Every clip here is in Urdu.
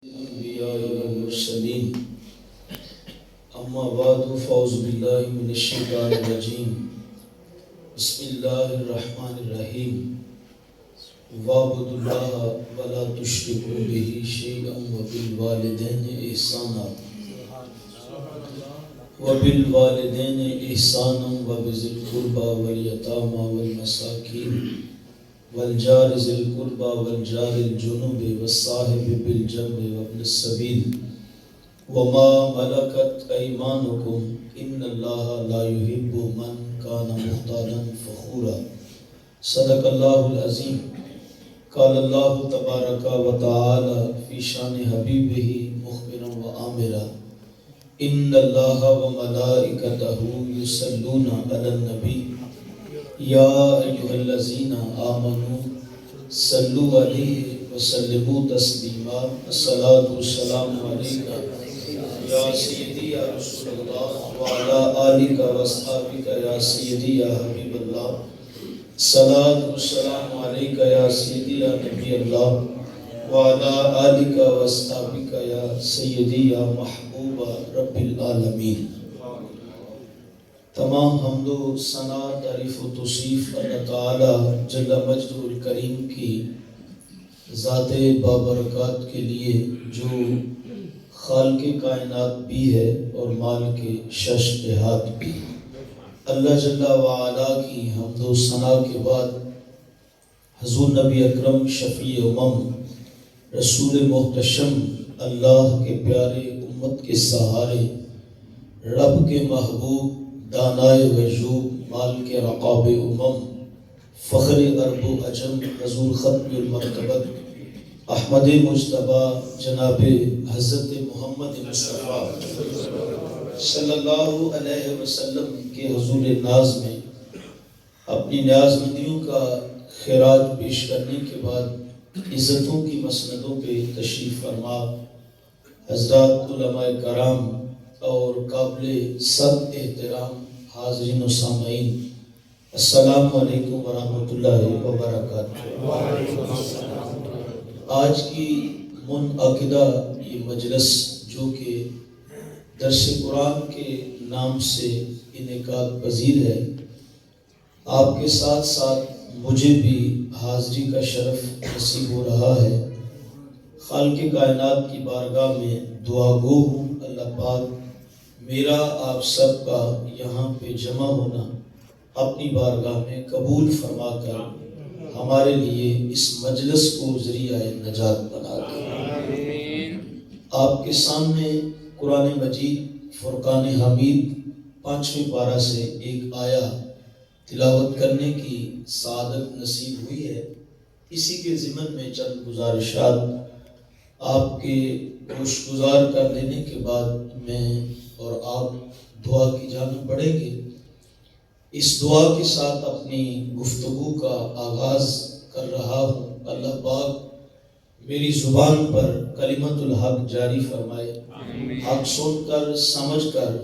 الأنبياء والمرسلين أما بعد فأعوذ بالله من الشيطان الرجيم بسم الله الرحمن الرحيم واعبدوا الله ولا تشركوا به شيئا وبالوالدين إحسانا وبذي القربى واليتامى والمساكين والجار ذي القربى والجار الجنوب والصاحب بالجنب وابن السبيل وما ملكت أيمانكم إن الله لا يحب من كان مختالا فخورا صدق الله العظيم قال الله تبارك وتعالى في شان حبيبه مخبرا وآمرا إن الله وملائكته يصلون على النبي يا أيها الذين آمنوا صلوا عليه وسلموا تسليما الصلاة والسلام عليك يا سيدي يا رسول الله وعلى آلك وأصحابك يا سيدي يا حبيب الله الصلاة والسلام عليك يا سيدي يا نبي الله وعلى آلك وأصحابك يا سيدي يا محبوب رب العالمين. تمام حمد و ثنا تعریف و توصیف اللہ تعالی جل مجدہ الکریم کی ذات بابرکات کے لیے جو خالق کائنات بھی ہے اور مالک شش جہات بھی. اللہ جل وعلا کی حمد و ثنا کے بعد حضور نبی اکرم شفیع امم رسول محتشم اللہ کے پیارے امت کے سہارے رب کے محبوب دانائے وجوب مال کے رقاب امم فخر عرب و عجم حضور ختم المرتبت احمد مجتبیٰ جناب حضرت محمد مصطفیٰ صلی اللہ علیہ وسلم کے حضور ناز میں اپنی نیازمندیوں کا خراج پیش کرنے کے بعد عزتوں کی مسندوں پہ تشریف فرما حضرات علماء کرام اور قابل صد احترام حاضرین و سامعین السلام علیکم ورحمۃ اللہ وبرکاتہ. آج کی منعقدہ یہ مجلس جو کہ درس قرآن کے نام سے انعقاد پذیر ہے، آپ کے ساتھ ساتھ مجھے بھی حاضری کا شرف نصیب ہو رہا ہے. خالق کائنات کی بارگاہ میں دعا گو ہوں اللہ پاک میرا آپ سب کا یہاں پہ جمع ہونا اپنی بارگاہ میں قبول فرما کر ہمارے لیے اس مجلس کو ذریعہ نجات بنا دے. آپ کے سامنے قرآن مجید فرقان حمید 5ویں پارہ سے ایک آیا تلاوت کرنے کی سعادت نصیب ہوئی ہے. اسی کے ضمن میں چند گزارشات آپ کے گوشگزار کر دینے کے بعد میں اور آپ دعا کی جانب بڑھیں گے. اس دعا کے ساتھ اپنی گفتگو کا آغاز کر رہا ہوں. اللہ پاک میری زبان پر کلمت الحق جاری فرمائے. حق سن کر سمجھ کر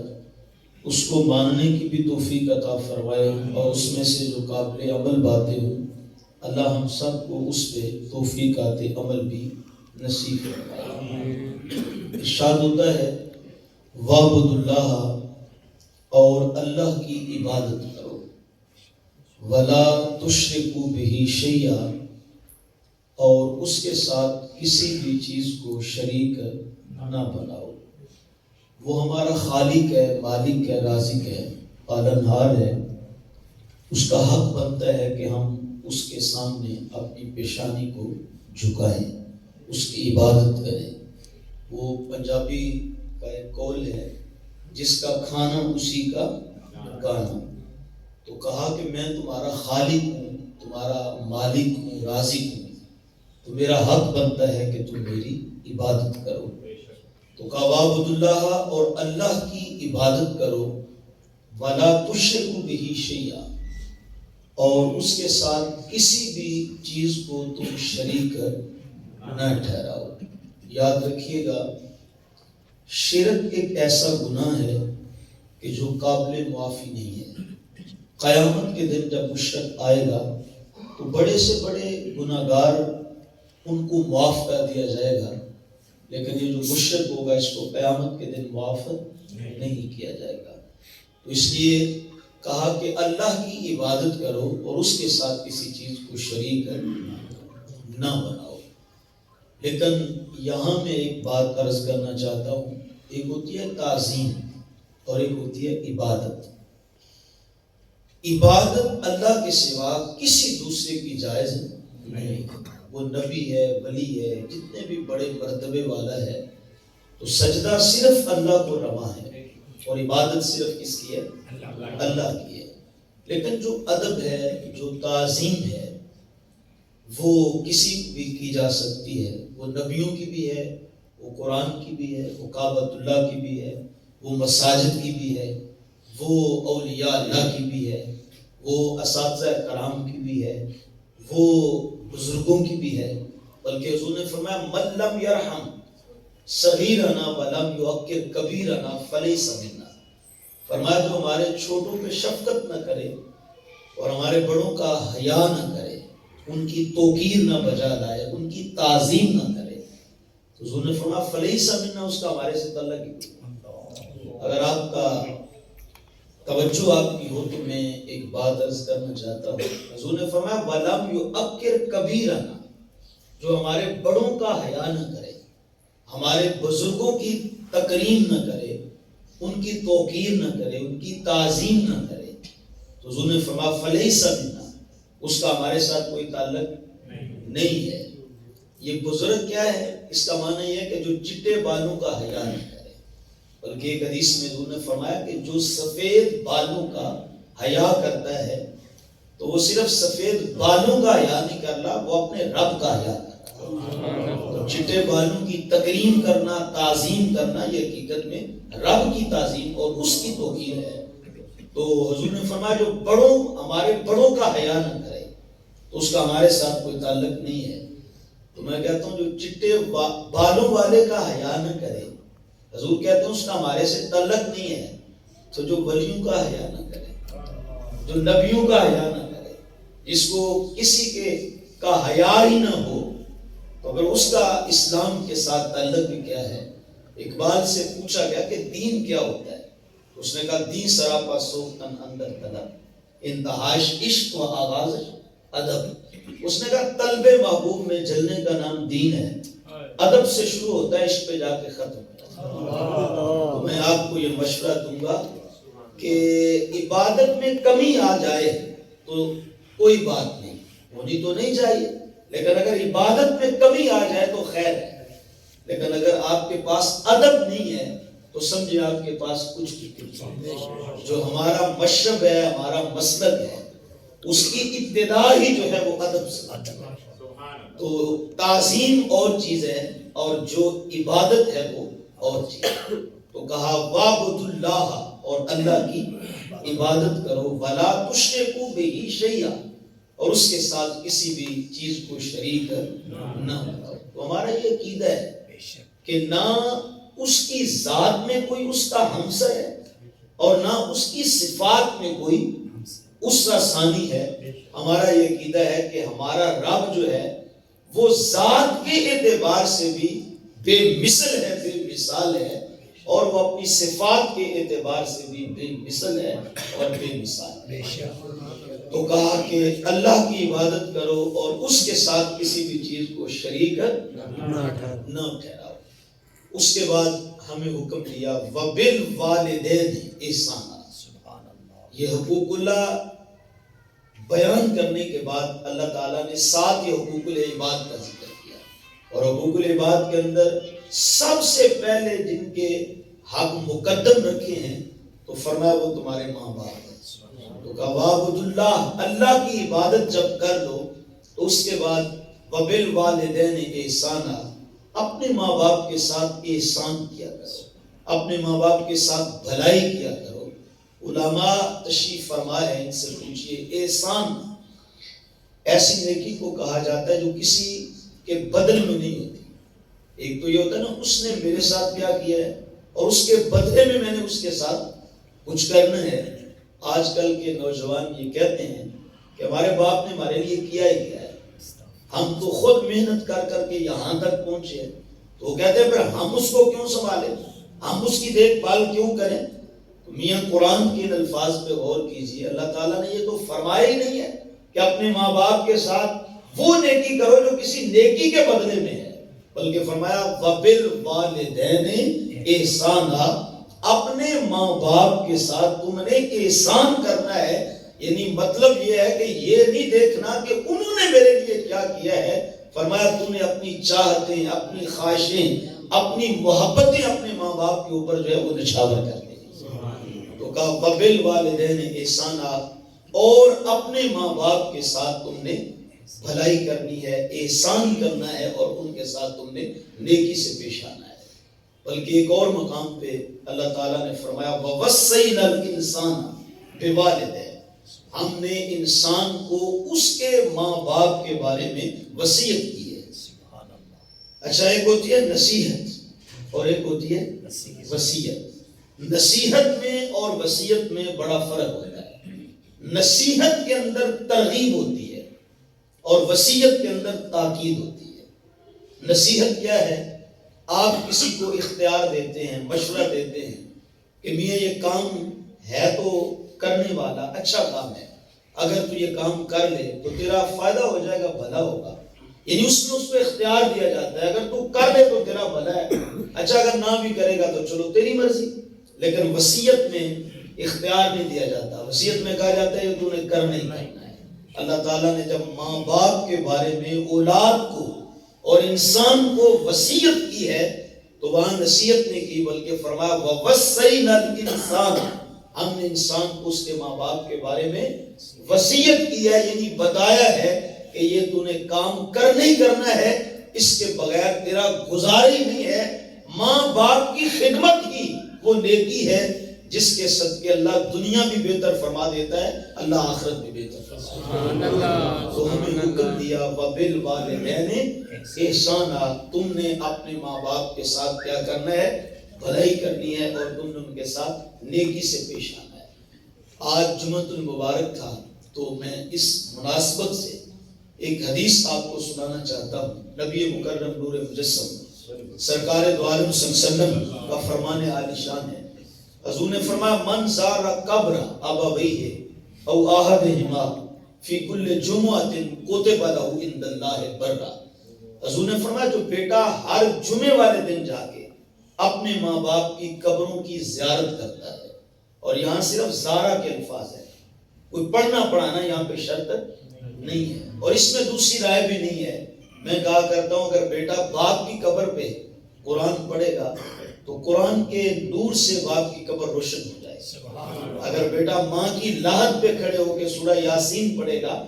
اس کو ماننے کی بھی توفیق عطا فرمائے اور اس میں سے جو قابل عمل باتیں ہوں اللہ ہم سب کو اس پہ توفیقات عمل بھی نصیب فرمائے. ارشاد ہوتا ہے وَاعْبُدُوا اللَّهَ اور اللہ کی عبادت کرو وَلَا تُشْرِكُوا بِهِ شَيْئًا اور اس کے ساتھ کسی بھی چیز کو شریک نہ بناؤ. وہ ہمارا خالق ہے، مالک ہے، رازق ہے، پالنہار ہے. اس کا حق بنتا ہے کہ ہم اس کے سامنے اپنی پیشانی کو جھکائیں، اس کی عبادت کریں. وہ پنجابی کا ایک قول ہے جس کا کھانا اسی کا گانا. تو کہا کہ میں تمہارا خالق ہوں، تمہارا مالک ہوں، رازق ہوں، تو میرا حق بنتا ہے کہ تم میری عبادت کرو. تو کہا وَاعْبُدُوا اللَّهَ اور اللہ کی عبادت کرو وَلَا تُشْرِكُوا بِهِ شَيْئًا اور اس کے ساتھ کسی بھی چیز کو تم شریک نہ ٹھہراؤ. یاد رکھیے گا شرک ایک ایسا گناہ ہے کہ جو قابل معافی نہیں ہے. قیامت کے دن جب مشرک آئے گا تو بڑے سے بڑے گناہگار ان کو معاف کر دیا جائے گا لیکن یہ جو مشرک ہوگا اس کو قیامت کے دن معاف نہیں کیا جائے گا۔ تو اس لیے کہا کہ اللہ کی عبادت کرو اور اس کے ساتھ کسی چیز کو شریک نہ بناؤ۔ لیکن یہاں میں ایک بات عرض کرنا چاہتا ہوں، ایک ہوتی ہے تعظیم اور ایک ہوتی ہے عبادت۔ عبادت اللہ کے سوا کسی دوسرے کی جائز نہیں۔ وہ نبی ہے، ولی ہے، جتنے بھی بڑے مرتبے والا ہے، تو سجدہ صرف اللہ کو روا ہے اور عبادت صرف کس کی ہے؟ اللہ کی ہے۔ لیکن جو ادب ہے، جو تعظیم ہے، وہ کسی بھی کی جا سکتی ہے۔ وہ نبیوں کی بھی ہے، وہ قرآن کی بھی ہے، وہ کعبۃ اللہ کی بھی ہے، وہ مساجد کی بھی ہے، وہ اولیاء اللہ کی بھی ہے، وہ اساتذہ کرام کی بھی ہے، وہ بزرگوں کی بھی ہے۔ بلکہ حضور نے فرمایا من لم یرحم صغیرنا ولم یوقر کبیرنا فلیس منا۔ فرمایا جو ہمارے چھوٹوں پہ شفقت نہ کرے اور ہمارے بڑوں کا حیا نہ کرے، ان کی توقیر نہ بجا لائے، ان کی تعظیم نہ کرے، تو حضور نے فرمایا فلیس منا، اس کا ہمارے سے تعلق ہی۔ اگر آپ کا توجہ آپ کی ہو تو میں ایک بات عرض کرنا چاہتا ہوں۔ حضور نے فرمایا وَلَمْ يُؤَكِّرْ كَبِيرَنَا، جو ہمارے بڑوں کا حیا نہ کرے، ہمارے بزرگوں کی تکریم نہ کرے، ان کی توقیر نہ کرے، ان کی تعظیم نہ کرے، تو حضور نے فرمایا فَلَيْسَ مِنَّا، اس کا ہمارے ساتھ کوئی تعلق نہیں ہے۔ یہ بزرگ کیا ہے؟ اس کا معنی یہ ہے کہ جو چٹے بالوں کا حیا نہ کرے۔ بلکہ ایک حدیث میں حضور نے فرمایا کہ جو سفید بالوں کا حیا کرتا ہے تو وہ صرف سفید بالوں کا حیا نہیں کر رہا، وہ اپنے رب کا حیا کر رہا۔ تو چٹے بالوں کی تکریم کرنا، تعظیم کرنا، یہ حقیقت میں رب کی تعظیم اور اس کی توقیر ہے۔ تو حضور نے فرمایا جو ہمارے بڑوں کا حیا نہ کرے تو اس کا ہمارے ساتھ کوئی تعلق نہیں ہے۔ تو میں کہتا ہوں جو چٹے بالوں والے کا حیا نہ کرے، حضور کہتے ہیں اس کا ہمارے سے تعلق نہیں ہے۔ تو جو ولیوں کا حیا نہ کرے، جو نبیوں کا حیا نہ کرے، جس کو کسی کا حیا ہی نہ ہو، تو اگر اس کا اسلام کے ساتھ تعلق بھی کیا ہے؟ اقبال سے پوچھا گیا کہ دین کیا ہوتا ہے؟ اس نے کہا دین سراپا سوختن اندر طلب، انتہاش عشق و آغاز ادب۔ اس نے کہا طلب محبوب میں جلنے کا نام دین ہے، ادب سے شروع ہوتا ہے، عشق پہ جا کے ختم۔ تو میں آپ کو یہ مشورہ دوں گا کہ عبادت میں کمی آ جائے تو کوئی بات نہیں، ہونی تو نہیں چاہیے، لیکن اگر عبادت میں کمی آ جائے تو خیر ہے۔ لیکن اگر آپ کے پاس ادب نہیں ہے تو سمجھے آپ کے پاس کچھ بھی نہیں۔ جو ہمارا مشرب ہے، ہمارا مسلک ہے، اس کی ابتدا ہی جو ہے وہ ادب سے ہے۔ تو تعظیم اور چیز ہے اور جو عبادت ہے وہ اور چیز۔ تو کہا وَعْبُدُ اللَّهَ، اور اللہ کی عبادت کرو، وَلَا تُشْرِكُوا بِهِ شَيْئًا، اور اس کے ساتھ کسی بھی چیز کو شریک نہ بناؤ۔ تو ہمارا یہ عقیدہ ہے کہ نہ اس کی ذات میں کوئی اس کا ہمسر ہے اور نہ اس کی صفات میں کوئی اس کا ثانی ہے۔ ہمارا یہ عقیدہ ہے کہ ہمارا رب جو ہے وہ ذات کے اعتبار سے بھی بے مثل ہے، بے مثال ہے، اور وہ اپنی صفات کے اعتبار سے بھی بے مثل ہے اور بے مثال ہے۔ تو کہا کہ اللہ کی عبادت کرو اور اس کے ساتھ کسی بھی چیز کو شریک نہ ٹھہراؤ۔ اس کے بعد ہمیں حکم دیا وَبِالْوَالِدَيْنِ إِحْسَانًا۔ یہ حقوق اللہ بیان کرنے کے بعد اللہ تعالیٰ نے 7 حقوق العباد کا ذکر کیا، اور حقوق العباد کے اندر سب سے پہلے جن کے حق مقدم رکھے ہیں تو فرمایا وہ تمہارے ماں باپ ہیں۔ تو کہا وَعْبُدُ اللَّهَ، اللہ کی عبادت جب کر لو تو اس کے بعد وَبِالْوَالِدَيْنِ إِحْسَانًا، اپنے ماں باپ کے ساتھ احسان کیا کرو، اپنے ماں باپ کے ساتھ بھلائی کیا کرو۔ علماء تشریف فرما ہے، ان سے پوچھئے احسان ایسی نیکی کو کہا جاتا ہے جو کسی کے بدل میں نہیں ہوتی۔ ایک تو یہ ہوتا ہے نا اس نے میرے ساتھ کیا کیا ہے اور اس کے بدلے میں نے اس کے ساتھ کچھ کرنا ہے۔ آج کل کے نوجوان یہ کہتے ہیں کہ ہمارے باپ نے ہمارے لیے کیا ہی کیا ہے، ہم تو خود محنت کر کر کے یہاں تک پہنچے، تو وہ کہتے ہیں پھر ہم اس کو کیوں سنبھالیں، ہم اس کی دیکھ بھال کیوں کریں؟ تو میاں قرآن کے ان الفاظ پہ غور کیجئے، اللہ تعالیٰ نے یہ تو فرمایا ہی نہیں ہے کہ اپنے ماں باپ کے ساتھ وہ نیکی کرو جو کسی نیکی کے بدلے میں ہے، بلکہ فرمایا وَبِالْوَالِدَيْنِ احسانا، اپنے ماں باپ کے ساتھ تم نے احسان کرنا ہے۔ یعنی مطلب یہ ہے کہ یہ نہیں دیکھنا کہ انہوں نے میرے لیے کیا کیا ہے، فرمایا تم نے اپنی چاہتیں، اپنی خواہشیں، اپنی محبتیں اپنے ماں باپ کے اوپر جو ہے وہ نچھاور کر دیں۔ تو کہا وَبِالْوَالِدَيْنِ احسانا، اور اپنے ماں باپ کے ساتھ تم نے بھلائی کرنی ہے، احسان کرنا ہے، اور ان کے ساتھ تم نے نیکی سے پیش آنا ہے۔ بلکہ ایک اور مقام پہ اللہ تعالیٰ نے فرمایا وَوَصَّيْنَا الْإِنسَانَ بِوَالِدَيْهِ، ہم نے انسان کو اس کے ماں باپ کے بارے میں وصیت کی ہے۔ اچھا، ایک ہوتی ہے نصیحت اور ایک ہوتی ہے وصیت۔ نصیحت میں اور وصیت میں بڑا فرق ہوتا ہے۔ نصیحت کے اندر ترغیب ہوتی ہے اور وصیت کے اندر تاکید ہوتی ہے۔ نصیحت کیا ہے؟ آپ کسی کو اختیار دیتے ہیں، مشورہ دیتے ہیں کہ میاں یہ کام ہے تو کرنے والا اچھا کام ہے، اگر تو یہ کام کر لے تو تیرا فائدہ ہو جائے گا، بھلا ہوگا، یعنی اس میں اس کو اختیار دیا جاتا ہے، اگر تو کر لے تو تیرا بھلا ہے، اچھا اگر نہ بھی کرے گا تو چلو تیری مرضی۔ لیکن وصیت میں اختیار نہیں دیا جاتا، وصیت میں کہا جاتا ہے کہ تو نے کر نہیں کرنا ہے۔ اللہ تعالیٰ نے جب ماں باپ کے بارے میں اولاد کو اور انسان کو وصیت کی ہے تو وہاں نصیحت نہیں کی، بلکہ فرمایا وَوَصَّيْنَا الْإِنسَانَ، ہم نے انسان کو اس کے ماں باپ کے بارے میں وصیت کی ہے، یعنی بتایا ہے کہ یہ تو نے کام کرنا ہی کرنا ہے، اس کے بغیر تیرا گزاری نہیں ہے۔ ماں باپ کی خدمت ہی وہ نیکی ہے جس کے صدقے اللہ دنیا بھی بہتر فرما دیتا ہے، اللہ آخرت بھی بہتر فرما دیتا ہے۔ تو ہمیں حکم دیا وَبِالْوَالِدَيْنِ احسانا، تم نے اپنے ماں باپ کے ساتھ کیا کرنا ہے؟ بھلائی کرنی ہے، اور تم نے ان کے ساتھ نیکی سے پیش آنا ہے۔ آج جمعۃ المبارک تھا تو میں اس مناسبت سے ایک حدیث آپ کو سنانا چاہتا ہوں۔ نبی مکرم نور مجسم سرکار دو عالم صلی اللہ علیہ وسلم کا فرمان عالی شان ہے۔ حضور نے فرمایا من زار قبر ابویہ او احدہما فی کل جمعۃ کتب لہ عند اللہ برا۔ حضور نے فرمایا جو بیٹا ہر جمعے والے دن جا کے اپنے ماں باپ کی قبروں کی زیارت کرتا ہے، اور یہاں صرف زارہ کے الفاظ ہے، کوئی پڑھنا پڑھانا یہاں پہ شرط نہیں ہے، اور اس میں دوسری رائے بھی نہیں ہے۔ میں کہا کرتا ہوں اگر بیٹا باپ کی قبر پہ قرآن پڑھے گا تو قرآن کے نور سے باپ کی قبر روشن ہو جائے گی۔ اگر بیٹا ماں کی لاحد پہ کھڑے ہو کے سورہ یاسین پڑھے گا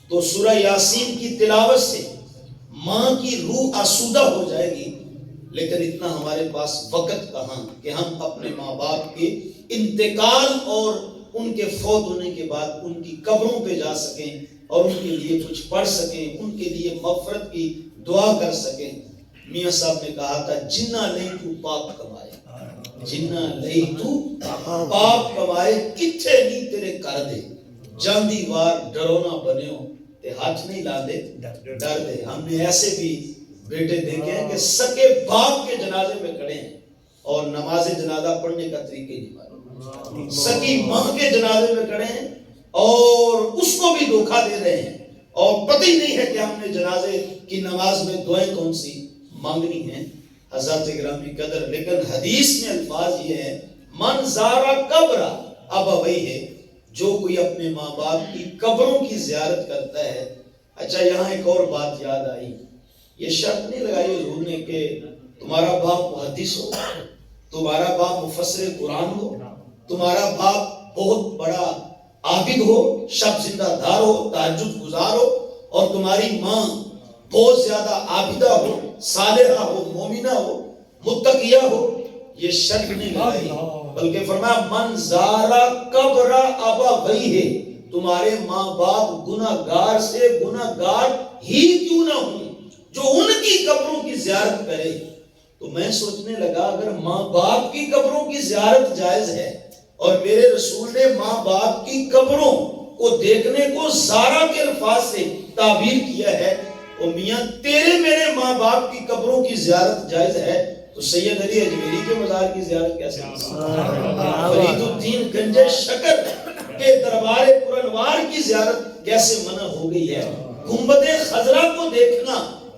تو سورہ یاسین کی تلاوت سے ماں کی روح آسودہ ہو جائے گی۔ لیکن اتنا ہمارے پاس وقت کہاں کہ ہم اپنے ماں باپ کے انتقال اور ان کے فوت ہونے کے بعد ان کی قبروں پہ جا سکیں اور ان کے لیے کچھ پڑھ سکیں، ان کے لیے مغفرت کی دعا کر سکیں۔ میاں صاحب نے کہا تھا جنہ لئی تو پاک کمائے، جنہ لئی تو پاک کمائے، کتھے نہیں تیرے کر دے، جاندی وار ڈرونا بنے ہو تے ہاتھ نہیں لا دے ڈر دے۔ ہم نے ایسے بھی بیٹے دیکھے ہیں کہ سکے باپ کے جنازے میں کھڑے ہیں اور نماز جنازہ پڑھنے کا طریقے نہیں معلوم، سکی ماں کے جنازے میں کھڑے ہیں اور اس کو بھی دھوکہ دے رہے ہیں، اور پتہ ہی نہیں ہے کہ ہم نے جنازے کی نماز میں دعائیں کون سی مانگنی ہیں۔ حضرات گرامی قدر، لیکن حدیث میں الفاظ یہ ہے من زارا قبر ابویہ، جو کوئی اپنے ماں باپ کی قبروں کی زیارت کرتا ہے۔ اچھا یہاں ایک اور بات یاد آئی، یہ شرط نہیں لگائی حضور نے کہ تمہارا باپ محدث ہو، تمہارا باپ مفسر قرآن ہو، تمہارا باپ بہت بڑا عابد ہو، شب زندہ دار ہو، تہجد گزار ہو، اور تمہاری ماں بہت زیادہ عابدہ ہو، صالحہ ہو، مومنہ ہو، متقیہ ہو۔ یہ شرط نہیں لگائی، بلکہ فرمایا من زارا قبر ابویہ، تمہارے ماں باپ گناہگار سے گناہگار ہی کیوں نہ ہوں جو ان کی قبروں کی زیارت کرے۔ تو میں سوچنے لگا اگر ماں باپ کی قبروں کی زیارت جائز ہے اور میرے رسول نے ماں باپ کی قبروں کو دیکھنے کو زارہ کے الفاظ سے تعبیر کیا ہے، او میاں تیرے میرے ماں باپ کی قبروں کی زیارت جائز ہے تو سید علی اجمیری کے مزار کی زیارت کیسے؟ فرید الدین گنج شکر کے دربار پرانوار کی زیارت کیسے منع ہو گئی ہے؟ گنبد خضرا کو دیکھنا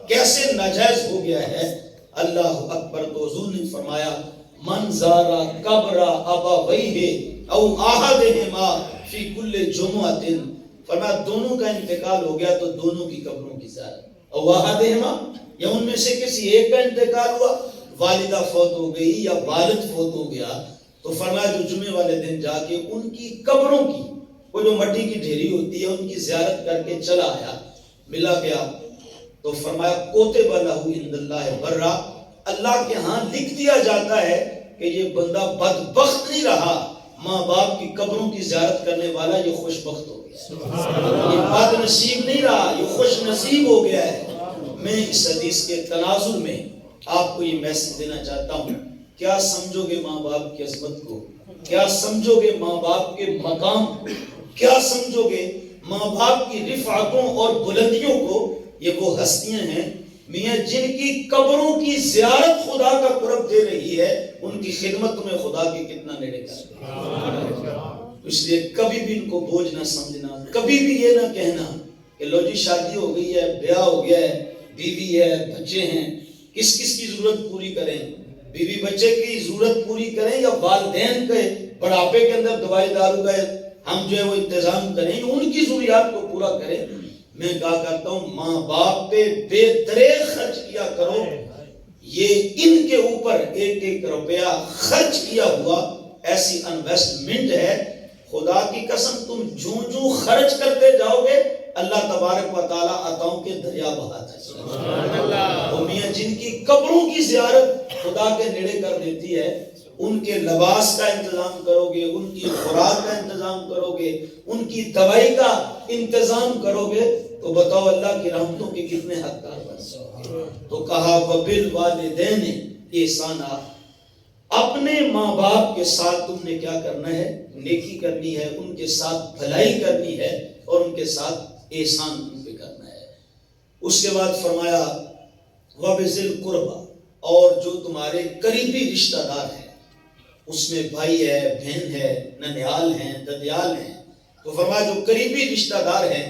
کیسے ناجائز ہو گیا ہے؟ اللہ اکبر. تو حضور نے فرمایا من زارا قبر ابویہ او احدہما فی کل جمعۃ، فرمایا دونوں کا انتقال ہو گیا تو دونوں کی قبروں کی زیارت. او احدہما یا ان میں سے کسی ایک کا انتقال ہوا، والدہ فوت ہو گئی یا والد فوت ہو گیا، تو فرمایا جو جمعے والے دن جا کے ان کی قبروں کی وہ جو مٹی کی ڈھیری ہوتی ہے ان کی زیارت کر کے چلا آیا، ملا گیا، تو فرمایا کوتب لہ عند اللہ برا، اللہ کے ہاں لکھ دیا جاتا ہے کہ یہ بندہ بدبخت نہیں رہا، ماں باپ کی قبروں کی زیارت کرنے والا یہ خوش بخت ہو گیا، یہ بد نصیب نہیں رہا، یہ خوش نصیب ہو گیا ہے. میں اس حدیث کے تناظر میں آپ کو یہ میسج دینا چاہتا ہوں، کیا سمجھو گے ماں باپ کی عظمت کو، کیا سمجھو گے ماں باپ کے مقام کو، کیا سمجھو گے ماں باپ کی رفعتوں اور بلندیوں کو؟ یہ وہ ہستیاں ہیں میاں جن کی قبروں کی زیارت خدا کا قرب دے رہی ہے، ان کی خدمت تمہیں خدا کے کتنا نیڑے کر. اس لیے کبھی بھی ان کو بوجھ نہ سمجھنا، کبھی بھی یہ نہ کہنا کہ لو جی شادی ہو گئی ہے، بیاہ ہو گیا ہے، بیوی ہے، بچے ہیں، کس کس کی ضرورت پوری کریں؟ بیوی بچے کی ضرورت پوری کریں یا والدین کے بڑھاپے کے اندر دوائی دارو کا ہم جو ہے وہ انتظام کریں، ان کی ضروریات کو پورا کریں؟ میں کہا کرتا ہوں ماں باپ پہ بے دریغ خرچ کیا کرو، یہ ان کے اوپر ایک ایک روپیہ خرچ کیا ہوا ایسی انویسٹمنٹ ہے. خدا کی قسم تم جو خرچ کرتے جاؤ گے اللہ تبارک و تعالیٰ عطاؤں کے دریا بہاتا ہے. وہ میاں جن کی قبروں کی زیارت خدا کے نیڑے کر دیتی ہے، ان کے لباس کا انتظام کرو گے، ان کی خوراک کا انتظام کرو گے، ان کی دوائی کا انتظام کرو گے، تو بتاؤ اللہ کی رحمتوں کے کتنے حقدار بن سکتے. تو کہا وبالوالدین احسانا، اپنے ماں باپ کے ساتھ تم نے کیا کرنا ہے؟ نیکی کرنی ہے، ان کے ساتھ بھلائی کرنی ہے اور ان کے ساتھ احسان ان پہ کرنا ہے. اس کے بعد فرمایا وَبِذِي الْقُرْبَى، اور جو تمہارے قریبی رشتہ دار ہیں، اس میں بھائی ہے، بہن ہے، ننیال ہیں، ددیال ہیں، تو فرمایا جو قریبی رشتہ دار ہیں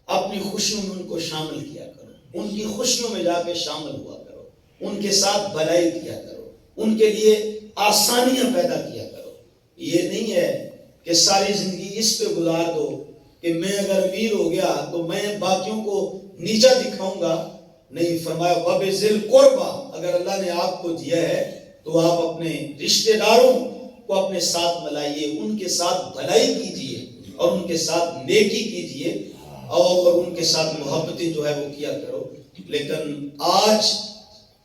اپنی خوشیوں میں ان کو شامل کیا کرو، ان کی خوشیوں میں جا کے شامل ہوا کرو، ان کے ساتھ بھلائی کیا کرو، ان کے لیے آسانیاں پیدا کیا کرو. یہ نہیں ہے کہ ساری زندگی اس پہ گزار دو کہ میں اگر امیر ہو گیا تو میں باقیوں کو نیچا دکھاؤں گا. نہیں، فرمایا وَبِذِي الْقُرْبَى، اگر اللہ نے آپ کو دیا ہے تو آپ اپنے رشتہ داروں کو اپنے ساتھ ملائیے، ان کے ساتھ بھلائی کیجیے اور ان کے ساتھ نیکی کیجیے اور ان کے ساتھ محبتیں جو ہے وہ کیا کرو. لیکن آج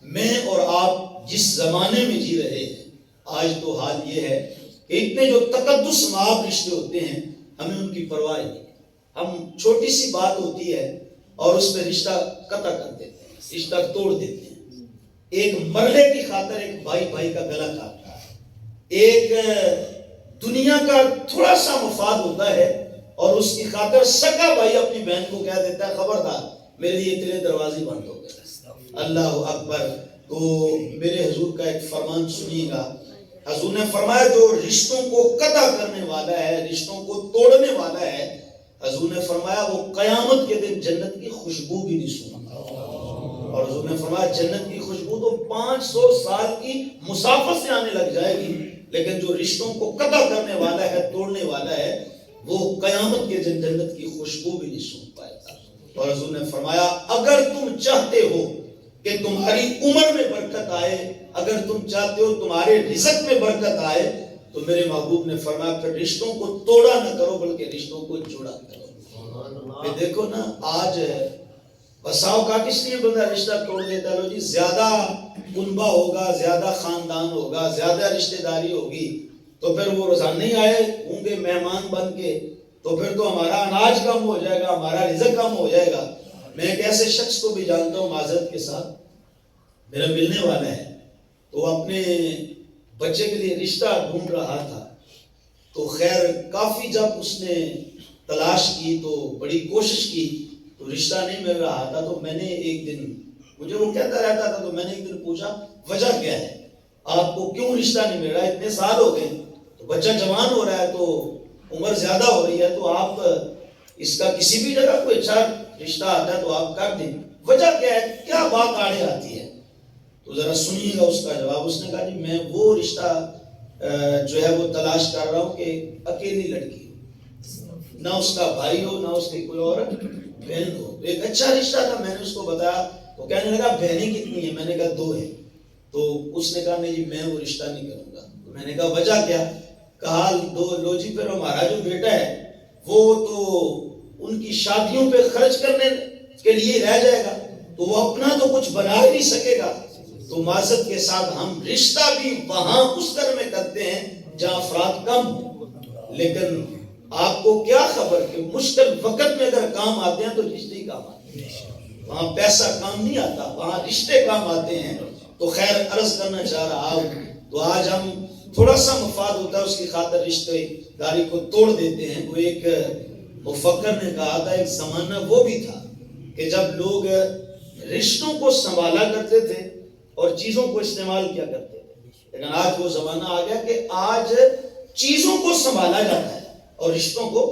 میں اور آپ جس زمانے میں جی رہے ہیں، آج تو حال یہ ہے کہ اتنے جو تقدس مآب رشتے ہوتے ہیں ہمیں ان کی پرواہ نہیں. ہم چھوٹی سی بات ہوتی ہے اور اس پہ رشتہ قطع کر دیتے ہیں، رشتہ توڑ دیتے ہیں. ایک مرلے کی خاطر ایک بھائی بھائی کا گلا کاٹتا ہے، ایک دنیا کا تھوڑا سا مفاد ہوتا ہے اور اس کی خاطر سگا بھائی اپنی بہن کو کہہ دیتا ہے خبردار میرے لیے تیرے دروازے بند ہو گئے. اللہ اکبر. تو میرے حضور کا ایک فرمان سنیے گا. حضور نے فرمایا جو رشتوں کو قطع کرنے والا ہے، رشتوں کو توڑنے والا ہے، حضور نے فرمایا وہ قیامت کے دن جنت کی خوشبو بھی نہیں سونگا. اور حضور نے فرمایا جنت کی خوشبو تو 500 سال کی مسافت سے آنے لگ جائے گی، لیکن جو رشتوں کو قطع کرنے والا ہے، توڑنے والا ہے، وہ قیامت کے دن جنت کی خوشبو بھی نہیں سونگ پائے گا. اور حضور نے فرمایا اگر تم چاہتے ہو کہ تمہاری عمر میں برکت آئے، اگر تم چاہتے ہو تمہارے رزق میں برکت آئے، تو میرے محبوب نے فرمایا پھر رشتوں کو توڑا نہ کرو بلکہ رشتوں کو جوڑا کرو. یہ دیکھو نا آج بساؤ کا کس لیے بندہ رشتہ توڑ دیتا ہے؟ لو جی زیادہ کنبہ ہوگا، زیادہ خاندان ہوگا، زیادہ رشتہ داری ہوگی تو پھر وہ روزانہ نہیں آئے ہوں گے مہمان بن کے، تو پھر تو ہمارا اناج کم ہو جائے گا، ہمارا رزق کم ہو جائے گا. میں ایک ایسے شخص کو بھی جانتا ہوں معذرت کے ساتھ، میرا ملنے والا ہے، تو اپنے بچے کے لیے رشتہ ڈھونڈ رہا تھا. تو خیر کافی جب اس نے تلاش کی تو بڑی کوشش کی تو رشتہ نہیں مل رہا تھا، تو میں نے ایک دن، مجھے وہ کہتا رہتا تھا، تو میں نے ایک دن پوچھا وجہ کیا ہے، آپ کو کیوں رشتہ نہیں مل رہا؟ اتنے سال ہو گئے، تو بچہ جوان ہو رہا ہے، تو عمر زیادہ ہو رہی ہے، تو آپ اس کا کسی بھی جگہ کوئی اچھا رشتہ آتا ہے تو آپ کر دیں، وجہ کیا ہے، کیا بات آڑے آتی ہے؟ تو ذرا سنیے گا اس کا جواب۔ اس نے کہا جی میں وہ رشتہ جو ہے وہ تلاش کر رہا ہوں کہ اکیلی لڑکی ہو، نہ اس کا بھائی ہو، نہ اس کی کوئی اور بہن ہو۔ ایک اچھا رشتہ تھا، میں نے اس کو بتایا، وہ کہنے لگا بہنیں کتنی ہیں؟ میں نے کہا 2 ہیں۔ تو اس نے کہا نہیں جی میں وہ رشتہ نہیں کروں گا۔ تو میں نے کہا وجہ کیا؟ کہا لو جی پھر ہمارا جو بیٹا ہے وہ تو ان کی شادیوں پہ خرچ کرنے کے لیے رہ جائے گا، تو وہ اپنا تو کچھ بنا ہی نہیں سکے گا، تو معذرت کے ساتھ ہم رشتہ بھی وہاں اس گھر میں کرتے ہیں جہاں افراد کم ہو۔ لیکن آپ کو کیا خبر کہ مشکل وقت میں اگر کام آتے ہیں تو رشتے ہی کام آتے ہیں، وہاں پیسہ کام نہیں آتا، وہاں رشتے کام آتے ہیں۔ تو خیر عرض کرنا چاہ رہا ہوں، تو آج ہم تھوڑا سا مفاد ہوتا ہے اس کی خاطر رشتے داری کو توڑ دیتے ہیں۔ وہ ایک مفکر نے کہا تھا ایک زمانہ وہ بھی تھا کہ جب لوگ رشتوں کو سنبھالا کرتے تھے اور چیزوں کو استعمال کیا کرتے تھے، لیکن آج وہ زمانہ آ گیا کہ آج چیزوں کو سنبھالا جاتا ہے اور رشتوں کو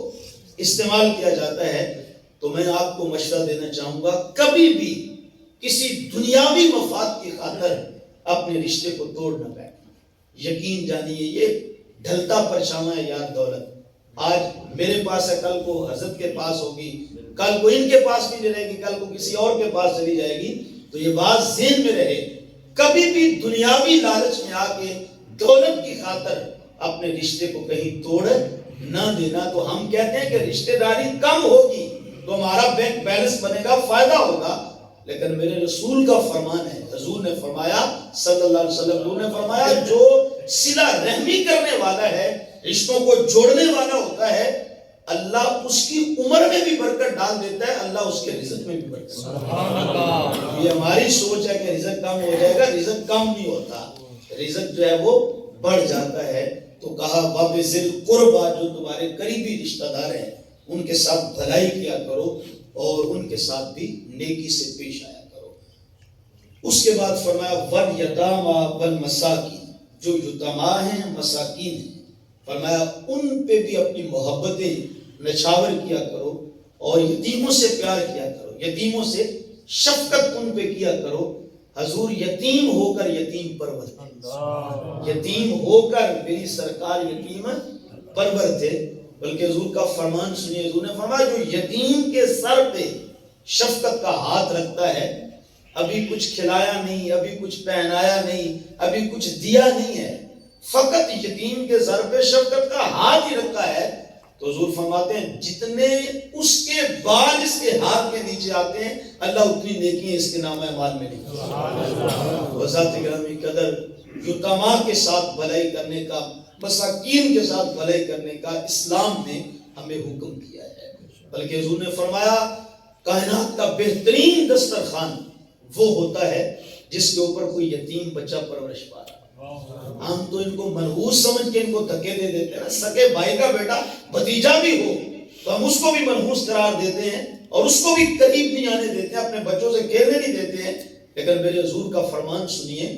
استعمال کیا جاتا ہے۔ تو میں آپ کو مشورہ دینا چاہوں گا، کبھی بھی کسی دنیاوی مفاد کی خاطر اپنے رشتے کو توڑ نہ بیٹھنا۔ یقین جانیے یہ ڈھلتا پرچھاواں ہے یاد دولت، آج میرے پاس ہے، کل کو حضرت کے پاس ہوگی، کل کو ان کے پاس بھی نہیں رہے گی، کل کو کسی اور کے پاس چلی جائے گی۔ تو یہ بات ذہن میں رہے، کبھی بھی دنیاوی لالچ میں آ کے دولت کی خاطر اپنے رشتے کو کہیں توڑ نہ دینا۔ تو ہم کہتے ہیں کہ رشتہ داری کم ہوگی تو ہمارا بینک بیلنس بنے گا، فائدہ ہوگا، لیکن میرے رسول کا فرمان ہے، حضور نے فرمایا صلی اللہ علیہ وسلم، حضور نے فرمایا جو صلہ رحمی کرنے والا ہے، رشتوں کو جوڑنے والا ہوتا ہے، اللہ اس کی عمر میں بھی برکت ڈال دیتا ہے، اللہ اس کے رزق میں بھی برکت ڈال دیتا ہے۔ یہ ہماری سوچ ہے کہ رزق کم ہو جائے گا، رزق کم نہیں ہوتا، رزق جو ہے وہ بڑھ جاتا ہے۔ تو کہا وَبِذِلْ قُرْبَى، جو تمہارے قریبی رشتہ دار ہیں ان کے ساتھ بھلائی کیا کرو اور ان کے ساتھ بھی نیکی سے پیش آیا کرو۔ اس کے بعد فرمایا وَالْيَتَامَى وَالْمَسَاكِينَ، جو یتیما ہیں، مساکین ہیں، فرمایا ان پہ بھی اپنی محبتیں نچھاور کیا کرو اور یتیموں سے پیار کیا کرو، یتیموں سے شفقت ان پہ کیا کرو۔ حضور یتیم ہو کر یتیم پرور تھے، یتیم ہو کر میری سرکار یتیم پرور تھے، بلکہ حضور کا فرمان سنیے، حضور نے فرمایا جو یتیم کے سر پہ شفقت کا ہاتھ رکھتا ہے، ابھی کچھ کھلایا نہیں، ابھی کچھ پہنایا نہیں، ابھی کچھ دیا نہیں ہے، فقط یتیم کے سر پہ شفقت کا ہاتھ ہی رکھا ہے، تو حضور فرماتے ہیں جتنے اس کے بال اس کے ہاتھ کے نیچے آتے ہیں، اللہ اتنی نیکیاں اس کے نام اعمال میں نہیں۔ وذات گرامی قدر، یتیما کے ساتھ بھلائی کرنے کا، مساکین کے ساتھ بھلائی کرنے کا اسلام نے ہمیں حکم کیا ہے، بلکہ حضور نے فرمایا کائنات کا بہترین دسترخوان وہ ہوتا ہے جس کے اوپر کوئی یتیم بچہ پرورش پا رہا ہے۔ ہم تو ان کو منحوس سمجھ کے ان کو دھکے دے دیتے ہیں، سکے بھائی کا بیٹا بھتیجا بھی ہو تو ہم اس کو بھی منحوس قرار دیتے ہیں اور اس کو بھی قریب نہیں آنے دیتے ہیں، اپنے بچوں سے کھیلنے نہیں دیتے ہیں۔ لیکن میرے حضور کا فرمان سنیے،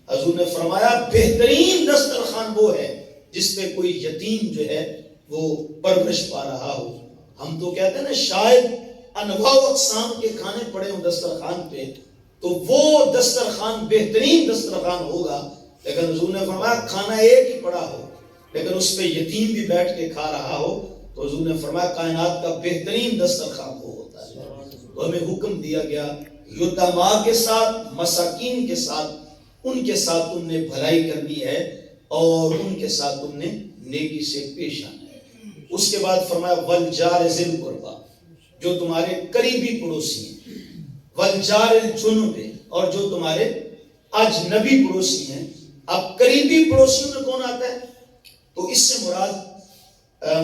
حضور نے فرمایا بہترین دسترخوان وہ ہے جس پہ کوئی یتیم جو ہے وہ پرورش پا رہا ہو۔ ہم تو کہتے ہیں نا شاید انواع و اقسام کے کھانے پڑے ہوں دسترخوان پہ، تو وہ دسترخوان بہترین دسترخوان ہوگا، لیکن حضور نے فرمایا کھانا ایک ہی پڑا ہو لیکن اس پہ یتیم بھی بیٹھ کے کھا رہا ہو، تو حضور نے فرمایا کائنات کا بہترین دسترخوان وہ ہوتا ہے۔ تو ہمیں حکم دیا گیا یتیما کے ساتھ، مساکین کے ساتھ، ان کے ساتھ تم نے بھلائی کرنی ہے اور ان کے ساتھ تم نے نیکی سے پیش آنا ہے۔ اس کے بعد فرمایا وَالْجَارِ ذِي الْقُرْبَى، جو تمہارے قریبی پڑوسی ہیں، وَالْجَارِ الْجُنُبِ، اور جو تمہارے اجنبی پڑوسی ہیں۔ اب قریبی پڑوسیوں میں کون آتا ہے؟ تو اس سے مراد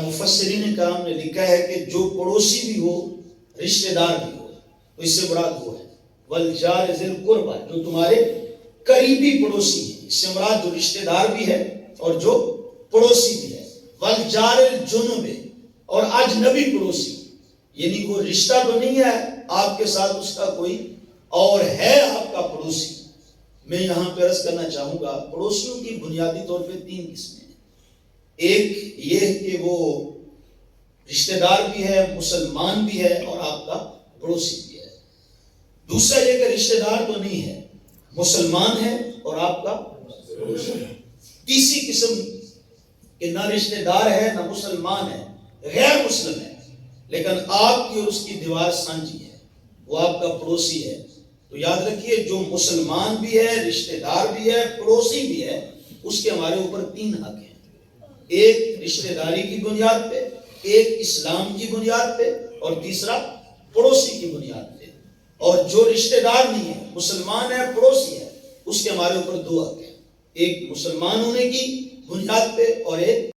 مفسرین کرام نے لکھا ہے کہ جو پڑوسی بھی ہو، رشتہ دار بھی ہو، تو اس سے مراد وہ ہے وَالْجَارِ ذِي الْقُرْبَى، جو تمہارے قریبی پڑوسی ہیں، اس سے مراد جو رشتہ دار بھی ہے اور جو پڑوسی بھی ہے۔ وَالْجَارِ الْجُنُبِ، اور اجنبی پڑوسی، یعنی وہ رشتہ تو نہیں ہے آپ کے ساتھ اس کا کوئی اور ہے آپ کا پڑوسی. میں یہاں پہ عرض کرنا چاہوں گا پڑوسیوں کی بنیادی طور پہ 3 قسمیں ہیں. ایک یہ کہ وہ رشتہ دار بھی ہے، مسلمان بھی ہے اور آپ کا پڑوسی بھی ہے. دوسرا یہ کہ رشتہ دار تو نہیں ہے، مسلمان ہے اور آپ کا پڑوسی ہے. تیسری قسم کہ نہ رشتہ دار ہے نہ مسلمان ہے، غیر مسلم ہے، لیکن آپ کی اور اس کی دیوار سانجھی ہے، وہ آپ کا پڑوسی ہے. تو یاد رکھیے جو مسلمان بھی ہے، رشتہ دار بھی ہے، پڑوسی بھی ہے، اس کے ہمارے اوپر 3 حق ہیں. ایک رشتہ داری کی بنیاد پہ، ایک اسلام کی بنیاد پہ، اور تیسرا پڑوسی کی بنیاد پہ. اور جو رشتہ دار نہیں ہے، مسلمان ہے، پڑوسی ہے، اس کے ہمارے اوپر 2 حق ہیں. ایک مسلمان ہونے کی بنیاد پہ اور ایک